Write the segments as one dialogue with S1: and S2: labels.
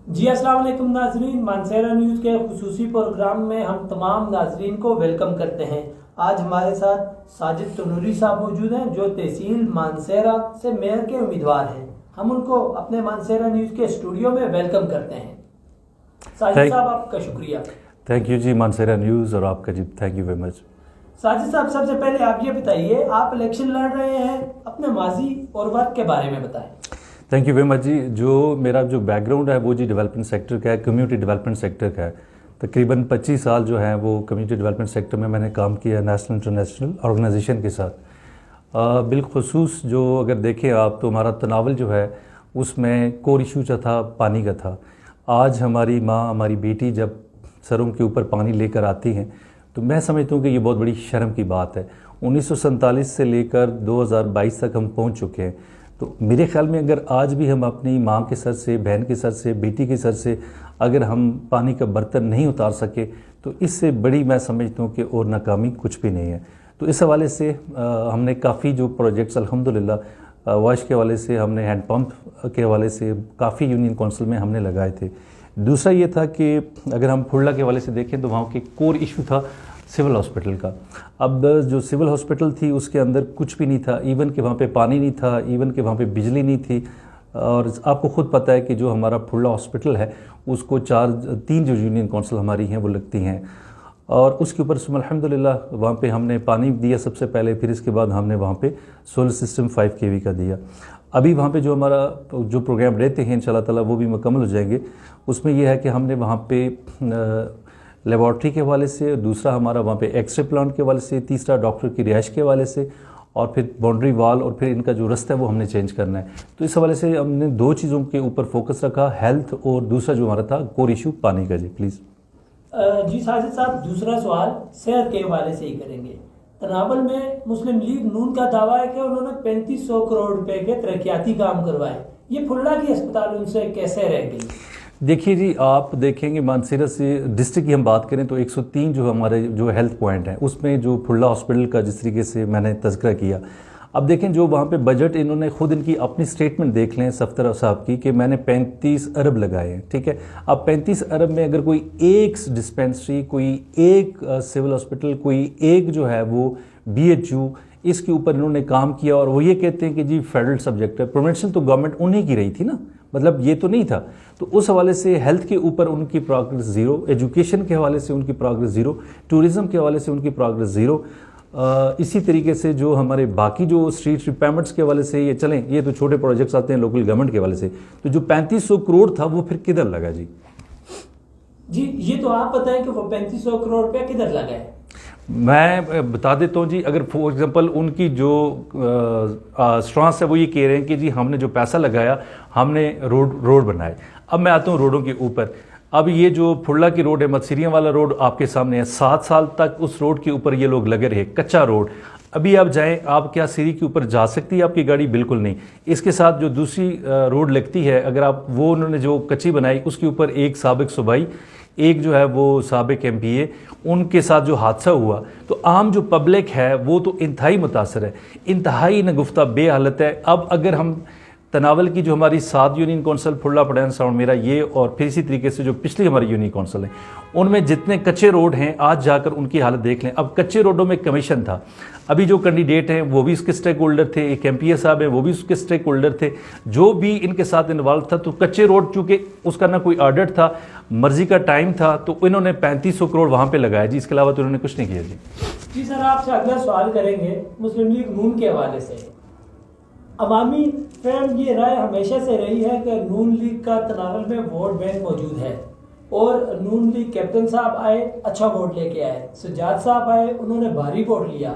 S1: جی السلام علیکم ناظرین، مانسہرہ نیوز کے خصوصی پروگرام میں ہم تمام ناظرین کو ویلکم کرتے ہیں۔ آج ہمارے ساتھ ساجد تنوری صاحب موجود ہیں جو تحصیل مانسہرہ سے میئر کے امیدوار ہیں۔ ہم ان کو اپنے مانسہرہ نیوز کے اسٹوڈیو میں ویلکم کرتے ہیں۔ ساجد صاحب آپ کا شکریہ۔
S2: تھینک یو جی مانسہرہ نیوز اور آپ کا جی thank you very much.
S1: Sajid صاحب سب سے پہلے آپ یہ بتائیے، آپ الیکشن لڑ رہے ہیں، اپنے ماضی اور ورک کے بارے میں بتائیں۔
S2: تھینک یو ویری مچ جی۔ میرا جو بیک گراؤنڈ ہے وہ جی ڈیولپمنٹ سیکٹر کا ہے، کمیونٹی ڈیولپمنٹ سیکٹر کا ہے۔ تقریباً 25 سال جو ہیں وہ کمیونٹی ڈیولپمنٹ سیکٹر میں نے کام کیا نیشنل انٹرنیشنل آرگنائزیشن کے ساتھ۔ بالخصوص جو اگر دیکھیں آپ تو ہمارا تناول جو ہے اس میں کور ایشو جو تھا پانی کا تھا۔ آج ہماری ماں ہماری بیٹی جب سروں کے اوپر پانی لے کر آتی ہیں تو میں سمجھتا ہوں کہ یہ بہت بڑی شرم کی بات ہے۔ 1947 سے لے کر 2022 تک ہم پہنچ چکے ہیں، تو میرے خیال میں اگر آج بھی ہم اپنی ماں کے سر سے، بہن کے سر سے، بیٹی کے سر سے اگر ہم پانی کا برتن نہیں اتار سکے تو اس سے بڑی میں سمجھتا ہوں کہ اور ناکامی کچھ بھی نہیں ہے۔ تو اس حوالے سے ہم نے کافی جو پروجیکٹس الحمدللہ واش کے حوالے سے، ہم نے ہینڈ پمپ کے حوالے سے کافی یونین کونسل میں ہم نے لگائے تھے۔ دوسرا یہ تھا کہ اگر ہم کھرلا کے حوالے سے دیکھیں تو وہاں کے کور ایشو تھا سول ہاسپٹل کا۔ اب جو سول ہاسپٹل تھی اس کے اندر کچھ بھی نہیں تھا، ایون کہ وہاں پہ پانی نہیں تھا، ایون کہ وہاں پہ بجلی نہیں تھی۔ اور آپ کو خود پتہ ہے کہ جو ہمارا کھرلا ہاسپٹل ہے اس کو 3 جو یونین کونسل ہماری ہیں وہ لگتی ہیں، اور اس کے اوپر الحمدللہ وہاں پہ ہم نے پانی دیا سب سے پہلے، پھر اس کے بعد ہم نے وہاں پہ سولر سسٹم 5 kV کا دیا۔ ابھی وہاں پہ جو ہمارا جو پروگرام رہتے ہیں انشاءاللہ تعالیٰ وہ بھی مکمل ہو جائیں گے۔ اس میں یہ ہے کہ ہم نے وہاں پہ لیبارٹری کے حوالے سے، دوسرا ہمارا وہاں پہ ایکس رے پلانٹ کے حوالے سے، تیسرا ڈاکٹر کی رہائش کے حوالے سے، اور پھر باؤنڈری وال اور پھر ان کا جو رستہ ہے وہ ہم نے چینج کرنا ہے۔ تو اس حوالے سے ہم نے 2 چیزوں کے اوپر فوکس رکھا، ہیلتھ اور دوسرا جو ہمارا تھا کور ایشو پانی کا۔ جی پلیز۔
S1: جی ساجد صاحب دوسرا سوال صحت کے حوالے سے ہی کریں گے۔ تناول میں مسلم لیگ نون کا دعویٰ ہے کہ انہوں نے 3500 کروڑ روپے کے ترقیاتی کام کروائے، یہ کھرلا کی ہسپتال ان سے کیسے رہ گئی؟
S2: دیکھیے جی، آپ دیکھیں گے مانسہرہ سے ڈسٹرکٹ کی ہم بات کریں تو 103 جو ہمارے جو ہیلتھ پوائنٹ ہیں اس میں جو کھرلا ہاسپٹل کا جس طریقے سے میں نے تذکرہ کیا، اب دیکھیں جو وہاں پہ بجٹ انہوں نے خود ان کی اپنی سٹیٹمنٹ دیکھ لیں صفدر صاحب کی کہ میں نے 35 ارب لگائے ہیں، ٹھیک ہے۔ اب 35 ارب میں اگر کوئی ایک ڈسپینسری، کوئی ایک سول ہاسپٹل، کوئی ایک جو ہے وہ BHU، اس کے اوپر انہوں نے کام کیا، اور وہ یہ کہتے ہیں کہ جی فیڈرل سبجیکٹ ہے، پروونشنل تو گورنمنٹ انہیں کی رہی تھی نا، مطلب یہ تو نہیں تھا۔ تو اس حوالے سے ہیلتھ کے اوپر ان کی پروگرس 0، ایجوکیشن کے حوالے سے ان کی پروگرس 0، ٹورزم کے حوالے سے ان کی پروگرس 0۔ اسی طریقے سے جو ہمارے باقی جو اسٹریٹ ریپیمنٹس کے حوالے سے، یہ چلیں یہ تو چھوٹے پروجیکٹس آتے ہیں لوکل گورنمنٹ کے حوالے سے، تو جو 3500 کروڑ تھا وہ پھر کدھر لگا جی؟
S1: جی یہ تو آپ بتائیں کہ وہ 3500 کروڑ روپے کدھر لگا ہے؟
S2: میں بتا دیتا ہوں جی، اگر فور ایگزامپل ان کی جو اسٹرانس ہے وہ یہ کہہ رہے ہیں کہ جی ہم نے جو پیسہ لگایا ہم نے روڈ بنائے۔ اب میں آتا ہوں روڈوں کے اوپر۔ اب یہ جو کھرلا کی روڈ ہے، مدسیریاں والا روڈ آپ کے سامنے ہے، 7 سال تک اس روڈ کے اوپر یہ لوگ لگے رہے، کچا روڈ۔ ابھی آپ جائیں، آپ کیا سیڑھی کے اوپر جا سکتی ہے آپ کی گاڑی؟ بالکل نہیں۔ اس کے ساتھ جو دوسری روڈ لگتی ہے، اگر آپ وہ انہوں نے جو کچی بنائی اس کے اوپر ایک سابق صوبائی، ایک جو ہے وہ سابق MPA، ان کے ساتھ جو حادثہ ہوا تو عام جو پبلک ہے وہ تو انتہائی متاثر ہے، انتہائی نگفتہ بے حالت ہے۔ اب اگر ہم تناول کی جو ہماری 7 یونین کونسل کھرلا پڑھین ساؤنڈ میرا یہ، اور پھر اسی طریقے سے جو پچھلی ہماری یونین کونسل ہیں ان میں جتنے کچے روڈ ہیں آج جا کر ان کی حالت دیکھ لیں۔ اب کچے روڈوں میں کمیشن تھا، ابھی جو کینڈیڈیٹ ہیں وہ بھی اس کے سٹیک ہولڈر تھے، ایک MPA صاحب ہیں وہ بھی اس کے سٹیک ہولڈر تھے، جو بھی ان کے ساتھ انوالو تھا۔ تو کچے روڈ چونکہ اس کا نہ کوئی آڈٹ تھا، مرضی کا ٹائم تھا، تو انہوں نے 3500 کروڑ وہاں پہ لگایا جی، اس کے علاوہ تو انہوں نے کچھ نہیں کیا جی۔
S1: جی سر آپ سے اگلا سوال کریں گے مسلم لیگ نون کے حوالے سے۔ عوامی فہم یہ رائے ہمیشہ سے رہی ہے کہ نون لیگ کا تناول میں ووٹ بینک موجود ہے، اور نون لیگ کیپٹن صاحب آئے اچھا ووٹ لے کے آئے، سجاد صاحب آئے انہوں نے بھاری ووٹ لیا۔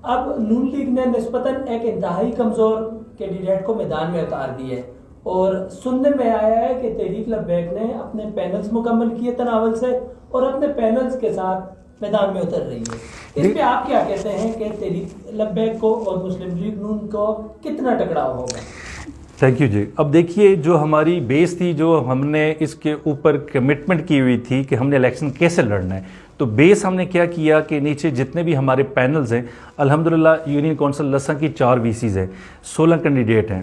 S1: اب نون لیگ نے نسبتاً ایک انتہائی کمزور کینڈیڈیٹ کو میدان میں اتار دی ہے، اور سننے میں آیا ہے کہ تحریک لبیک نے اپنے پینلز مکمل کیے تناول سے، اور اپنے پینلز کے ساتھ میدان میں اتر رہی ہے۔ اس پہ آپ کیا کہتے ہیں کہ تحریک لبیک کو اور مسلم لیگ نون کو کتنا ٹکراؤ ہوگا؟
S2: تھینک یو جی۔ اب دیکھیے جو ہماری بیس تھی، جو ہم نے اس کے اوپر کمٹمنٹ کی ہوئی تھی کہ ہم نے الیکشن کیسے لڑنا ہے، تو بیس ہم نے کیا کیا کہ نیچے جتنے بھی ہمارے پینلز ہیں، الحمدللہ یونین کونسل لسا کی 4 VCs ہیں، 16 کینڈیڈیٹ ہیں،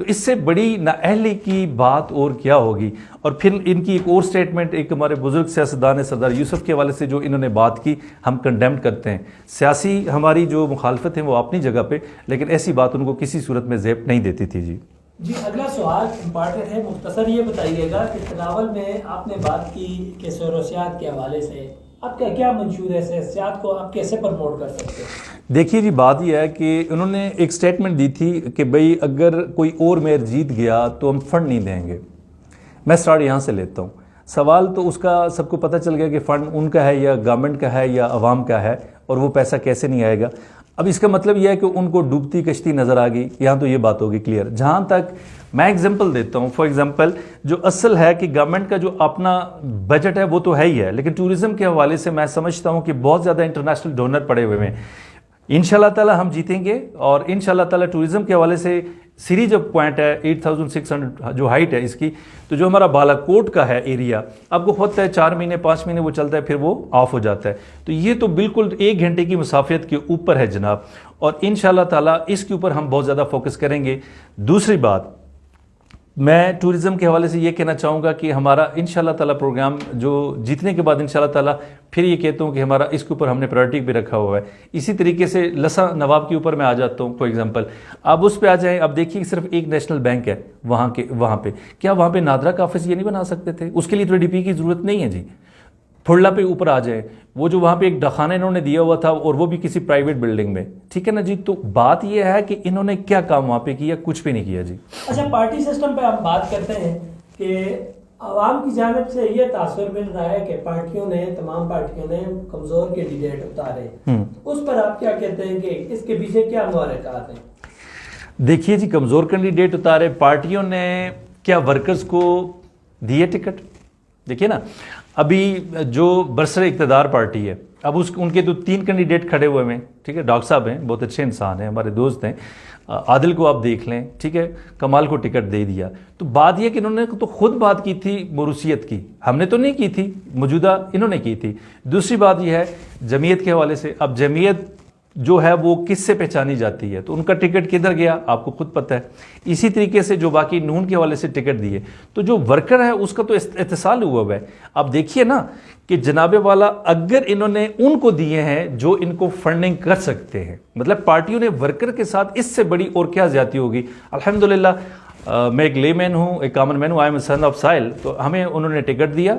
S2: تو اس سے بڑی نااہلی کی بات اور کیا ہوگی. اور پھر ان کی ایک اور سٹیٹمنٹ ایک ہمارے بزرگ سیاستدان سردار یوسف کے حوالے سے جو انہوں نے بات کی, ہم کنڈیمڈ کرتے ہیں. سیاسی ہماری جو مخالفت ہے وہ اپنی جگہ پہ, لیکن ایسی بات ان کو کسی صورت میں زیب نہیں دیتی تھی.
S1: جی اگلا سوال امپارٹنٹ ہے, مختصر یہ بتائیے گا کہ تناول میں آپ نے بات کی کہ سیر و سیاحت کے حوالے سے آپ کا کیا منشور ہے, سیاحت کو آپ کیسے پروموٹ کر سکتے ہیں؟
S2: دیکھیے جی, بات یہ ہے کہ انہوں نے ایک سٹیٹمنٹ دی تھی کہ بھئی اگر کوئی اور میئر جیت گیا تو ہم فنڈ نہیں دیں گے. میں سٹارٹ یہاں سے لیتا ہوں. سوال تو اس کا سب کو پتہ چل گیا کہ فنڈ ان کا ہے یا گورنمنٹ کا ہے یا عوام کا ہے, اور وہ پیسہ کیسے نہیں آئے گا. اب اس کا مطلب یہ ہے کہ ان کو ڈوبتی کشتی نظر آ گئی. یہاں تو یہ بات ہوگی کلیئر. جہاں تک میں ایگزامپل دیتا ہوں, فار ایگزامپل جو اصل ہے کہ گورنمنٹ کا جو اپنا بجٹ ہے وہ تو ہے ہی ہے, لیکن ٹورزم کے حوالے سے میں سمجھتا ہوں کہ بہت زیادہ انٹرنیشنل ڈونر پڑے ہوئے ہیں. انشاءاللہ تعالی ہم جیتیں گے, اور انشاءاللہ تعالی ٹورزم کے حوالے سے سری جو پوائنٹ ہے 8600 جو ہائٹ ہے اس کی, تو جو ہمارا بالا کوٹ کا ہے ایریا, آپ کو پتہ ہے 4 مہینے 5 مہینے وہ چلتا ہے پھر وہ آف ہو جاتا ہے. تو یہ تو بالکل 1 گھنٹے کی مسافت کے اوپر ہے جناب, اور انشاءاللہ تعالی اس کے اوپر ہم بہت زیادہ فوکس کریں گے. دوسری بات میں ٹورزم کے حوالے سے یہ کہنا چاہوں گا کہ ہمارا انشاءاللہ تعالی پروگرام جو جیتنے کے بعد انشاءاللہ تعالی پھر یہ کہتا ہوں کہ ہمارا اس کے اوپر ہم نے پرائورٹی پہ رکھا ہوا ہے. اسی طریقے سے لسا نواب کے اوپر میں آ جاتا ہوں. فار ایگزامپل آپ اس پہ آ جائیں, اب دیکھیے صرف ایک نیشنل بینک ہے وہاں پہ, کیا وہاں پہ نادرا کا آفس یہ نہیں بنا سکتے تھے؟ اس کے لیے تو ڈی پی کی ضرورت نہیں ہے جی. پھڑلا پہ اوپر آ جائیں, وہ جو وہاں پہ ایک ڈخانہ انہوں نے دیا ہوا تھا, اور وہ بھی کسی پرائیویٹ بلڈنگ میں, ٹھیک ہے نا جی. تو بات یہ ہے کہ انہوں نے کیا کام وہاں پہ کیا؟ کچھ بھی نہیں کیا جی.
S1: اچھا, پارٹی سسٹم پہ ہم بات کرتے ہیں کہ عوام کی جانب سے یہ تاثر مل رہا ہے کہ تمام پارٹیوں نے کمزور کینڈیڈیٹ اتارے. اس پر آپ کیا کہتے ہیں کہ اس کے پیچھے کیا محرکات ہیں؟
S2: دیکھیے جی, کمزور کینڈیڈیٹ اتارے, پارٹیوں نے کیا ورکرز کو دیے ٹکٹ؟ دیکھیے نا, ابھی جو برسر اقتدار پارٹی ہے, اب ان کے تو 3 کینڈیڈیٹ کھڑے ہوئے ہیں, ٹھیک ہے. ڈاکٹر صاحب ہیں, بہت اچھے انسان ہیں, ہمارے دوست ہیں. عادل کو آپ دیکھ لیں, ٹھیک ہے, کمال کو ٹکٹ دے دیا. تو بات یہ کہ انہوں نے تو خود بات کی تھی موروثیت کی, ہم نے تو نہیں کی تھی, موجودہ انہوں نے کی تھی. دوسری بات یہ ہے جمعیت کے حوالے سے, اب جمعیت جو ہے وہ کس سے پہچانی جاتی ہے, تو ان کا ٹکٹ کدھر گیا آپ کو خود پتہ ہے. اسی طریقے سے جو باقی نون کے حوالے سے ٹکٹ دیے, تو جو ورکر ہے اس کا تو اتصال ہوا ہے. اب دیکھیے نا کہ جناب والا اگر انہوں نے ان کو دیے ہیں جو ان کو فنڈنگ کر سکتے ہیں, مطلب پارٹیوں نے ورکر کے ساتھ اس سے بڑی اور کیا زیادتی ہوگی. الحمدللہ میں ایک لے مین ہوں, ایک کامن مین ہوں, آئی ایم سن آف سائل, تو ہمیں انہوں نے ٹکٹ دیا.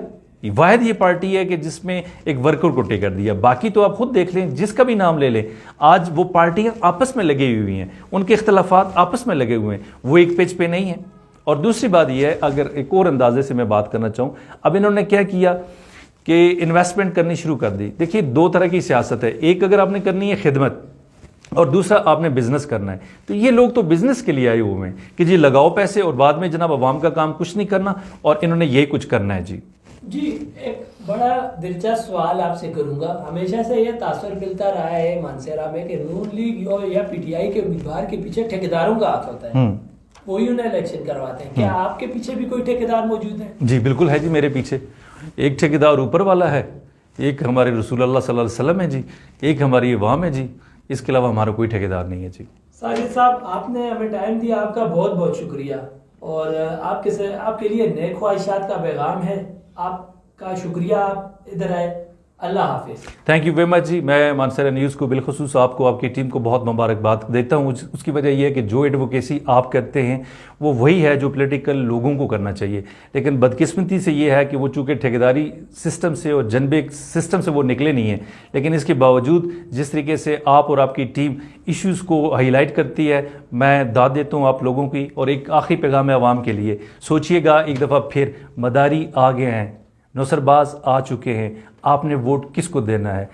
S2: واحد یہ پارٹی ہے کہ جس میں ایک ورکر کو ٹکٹ دیا. باقی تو آپ خود دیکھ لیں, جس کا بھی نام لے لیں, آج وہ پارٹیاں آپس میں لگی ہوئی ہیں, ان کے اختلافات آپس میں لگے ہوئے ہیں, وہ ایک پیج پہ نہیں ہیں. اور دوسری بات یہ ہے, اگر ایک اور اندازے سے میں بات کرنا چاہوں, اب انہوں نے کیا کیا کہ انویسٹمنٹ کرنی شروع کر دی. دیکھیے 2 طرح کی سیاست ہے, ایک اگر آپ نے کرنی ہے خدمت, اور دوسرا آپ نے بزنس کرنا ہے. تو یہ لوگ تو بزنس کے لیے آئے ہوئے ہیں کہ جی لگاؤ پیسے, اور بعد میں جناب عوام کا کام کچھ نہیں کرنا, اور انہوں نے یہی کچھ کرنا ہے.
S1: جی ایک بڑا دلچسپ سوال آپ سے کروں گا. ہمیشہ سے یہ تاثر ملتا رہا ہے مانسہرہ میں کہ نون لیگ یا پی ٹی آئی کے امیدوار کے پیچھے ٹھیکیداروں کا ہاتھ ہوتا ہے, وہی انہیں الیکشن کرواتے ہیں. کیا آپ کے پیچھے بھی کوئی ٹھیکیدار موجود ہے؟
S2: جی بالکل ہے جی, میرے پیچھے ایک ٹھیکیدار اوپر والا ہے, ایک ہمارے رسول اللہ صلی اللہ علیہ وسلم ہے جی, ایک ہماری عوام ہے جی. اس کے علاوہ ہمارا کوئی ٹھیکیدار نہیں ہے جی.
S1: ساجد صاحب, آپ نے ہمیں ٹائم دیا, آپ کا بہت بہت شکریہ. اور آپ کے لیے نیک خواہشات کا پیغام ہے. آپ کا شکریہ, آپ ادھر آئے. اللہ حافظ.
S2: تھینک یو ویری مچ جی. میں مانسہرہ نیوز کو بالخصوص آپ کو, آپ کی ٹیم کو بہت مبارکباد دیتا ہوں. اس کی وجہ یہ ہے کہ جو ایڈوکیسی آپ کرتے ہیں وہ وہی ہے جو پولیٹیکل لوگوں کو کرنا چاہیے. لیکن بدقسمتی سے یہ ہے کہ وہ چونکہ ٹھیکیداری سسٹم سے اور جنبے سسٹم سے وہ نکلے نہیں ہیں, لیکن اس کے باوجود جس طریقے سے آپ اور آپ کی ٹیم ایشوز کو ہائی لائٹ کرتی ہے, میں داد دیتا ہوں آپ لوگوں کی. اور ایک آخری پیغام ہے عوام کے لیے, سوچئے گا ایک دفعہ پھر, مداری آگے ہیں, نوسر باز آ چکے ہیں, آپ نے ووٹ کس کو دینا ہے.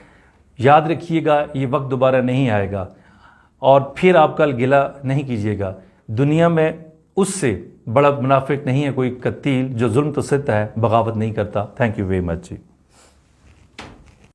S2: یاد رکھیے گا یہ وقت دوبارہ نہیں آئے گا, اور پھر آپ کل گلہ نہیں کیجیے گا. دنیا میں اس سے بڑا منافق نہیں ہے کوئی قتیل جو ظلم تو ستا ہے, بغاوت نہیں کرتا. Thank you very much G.